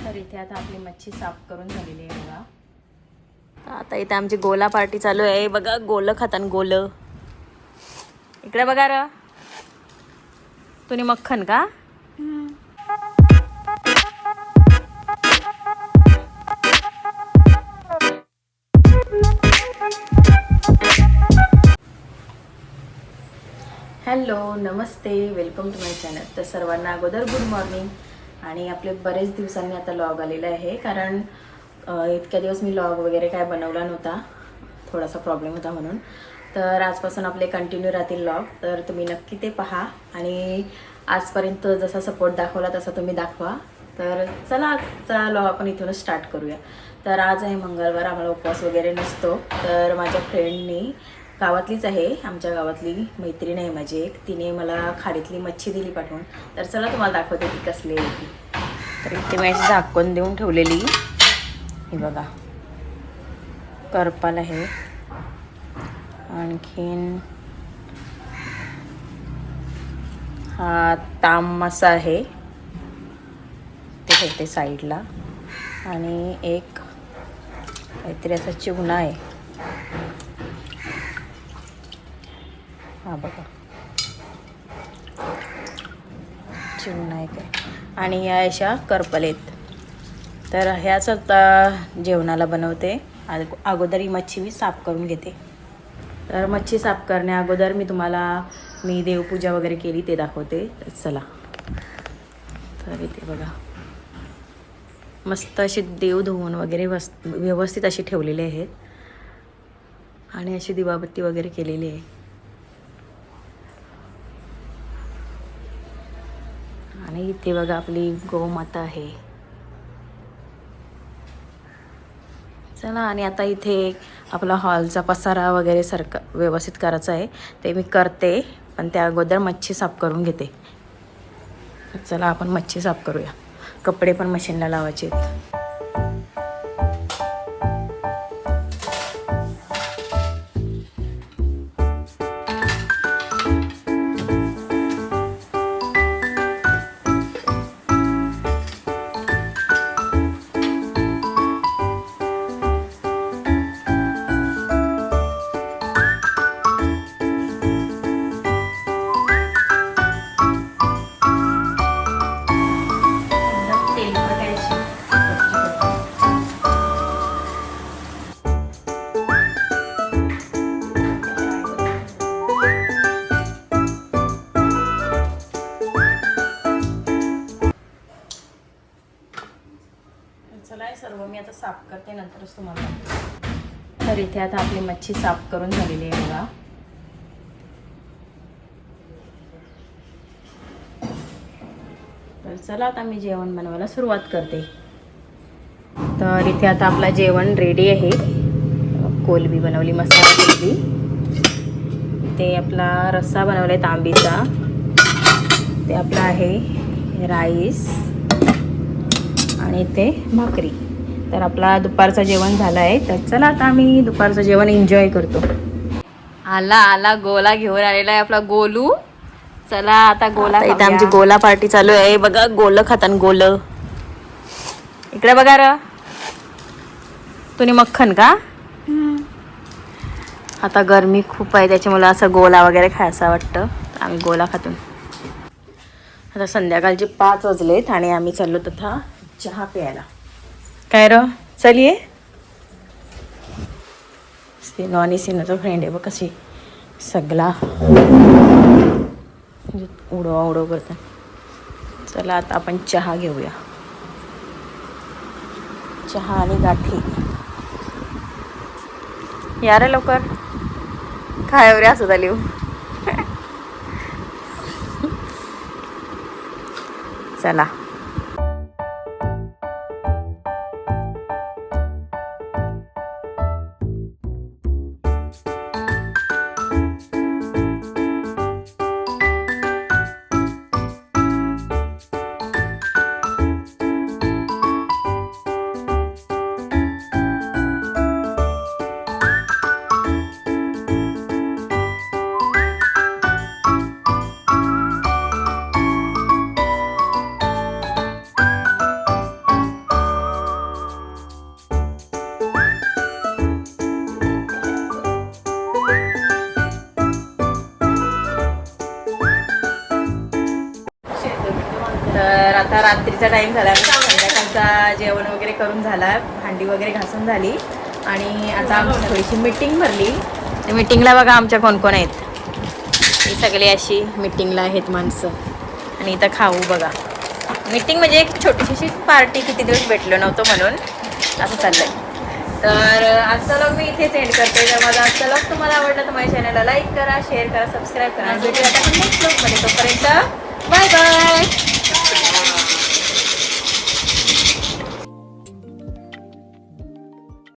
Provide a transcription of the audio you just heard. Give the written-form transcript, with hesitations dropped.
तर इथे आता आपली मच्छी साफ करून झालेली आहे बघा. आता इथे आमची गोला पार्टी चालू आहे बघा. गोल खातान गोल. इकडे बघा र. तुम्ही मक्खन का? हॅलो नमस्ते, वेलकम टू माय चॅनल. तर सर्वांना अगोदर गुड मॉर्निंग. आणि आपले बरेच दिवसांनी आता लॉग आलेला आहे, कारण इतक्या दिवस मी लॉग वगैरे काय बनवला नव्हता, थोडासा प्रॉब्लेम होता म्हणून. तर आजपासून आपले कंटिन्यू राहतील लॉग, तर तुम्ही नक्की ते पहा. आणि आजपर्यंत जसा सपोर्ट दाखवला तसा तुम्ही दाखवा. तर चला आजचा लॉग आपण इथूनच स्टार्ट करूया. तर आज आहे मंगळवार, आम्हाला उपवास वगैरे नसतो. तर माझ्या फ्रेंडनी, गावातलीच आहे, आमच्या गावातली मैत्रीण आहे माझी एक, तिने मला खाडीतली मच्छी दिली पाठवून. तर चला तुम्हाला दाखवते ती कसली आहे ती. तर इथे मी अशी झाकून देऊन ठेवलेली. हे बघा करपाल आहे. आणखीन हा ताम मासा आहे, ते ठेवते साईडला. आणि एक काहीतरी असा चिवणा आहे, हा बघा चिवणा आहे काय. आणि या अशा करपल आहेत. तर ह्याच आता जेवणाला बनवते. अगोदर ही मच्छी मी साफ करून घेते. तर मच्छी साफ करण्या अगोदर मी देवपूजा वगैरे केली ते दाखवते. तर चला. तर इथे बघा मस्त अशी देव धुवून वगैरे व्यवस्थित अशी ठेवलेले आहेत. आणि अशी दिवाबत्ती वगैरे केलेली आहे. आणि इथे बघा आपली गोमाता आहे. चला. आणि आता इथे आपला हॉलचा पसारा वगैरे व्यवस्थित करायचा आहे, ते मी करते. पण त्या अगोदर मच्छी साफ करून घेते. चला आपण मच्छी साफ करूया. कपडे पण मशीनला लावायचे आहेत. चला सर्व मी आता साफ करते, नंतरच तुम्हाला. तर इथे आता आपली मच्छी साफ करून झालेली आहे बघा. तर चला आता मी जेवण बनवायला सुरुवात करते. तर इथे आता आपला जेवण रेडी आहे. कोलबी बनवली, मसाला कोलबी. ते आपला रस्सा बनवलाय तांबीचा. ते आपला आहे राईस. आणि ते भाकरी. तर आपला दुपारचं जेवण झालं आहे. तर चला आता आम्ही दुपारचं जेवण एन्जॉय करतो. आला गोला घेऊन आलेला आहे आपला गोलू. चला आता गोला. इथे आमची गोला पार्टी चालू आहे बघा. गोल खातान गोल. इकडे बघा र. तुम्ही मक्खन का? आता गरमी खूप आहे, त्याच्यामुळे असं गोला वगैरे खायचं वाटतं. आम्ही गोला खातो. आता संध्याकाळचे 5 वाजलेत आणि आम्ही चाललो तथा चहा प्यायला. काय र चलिये. नॉनी सिनोचा फ्रेंड आहे बघ, कशी सगळा उडव करतात. चला आता आपण चहा घेऊया. चहा आणि गाठी. या रे लवकर. काय रे असं झाली. चला. तर आता रात्रीचा टाईम झाला, संध्याकाळचा जेवण वगैरे करून झाला, भांडी वगैरे घासून झाली आणि आता आमची थोडीशी मीटिंग भरली. मीटिंगला बघा आमच्या कोण कोण आहेत. ही सगळी अशी मीटिंगला आहेत माणसं. आणि इथं खाऊ बघा. मीटिंग म्हणजे एक छोटीशी पार्टी, किती दिवस भेटलो नव्हतो म्हणून असं चाललंय. तर आजचा व्लॉग मी इथेच एंड करते. जर माझा आजचा व्लॉग तुम्हाला आवडला तर माझ्या चॅनलला लाईक करा, शेअर करा, सबस्क्राईब करा. भेटूया आता नेक्स्ट व्लॉगमध्ये. तोपर्यंत बाय बाय.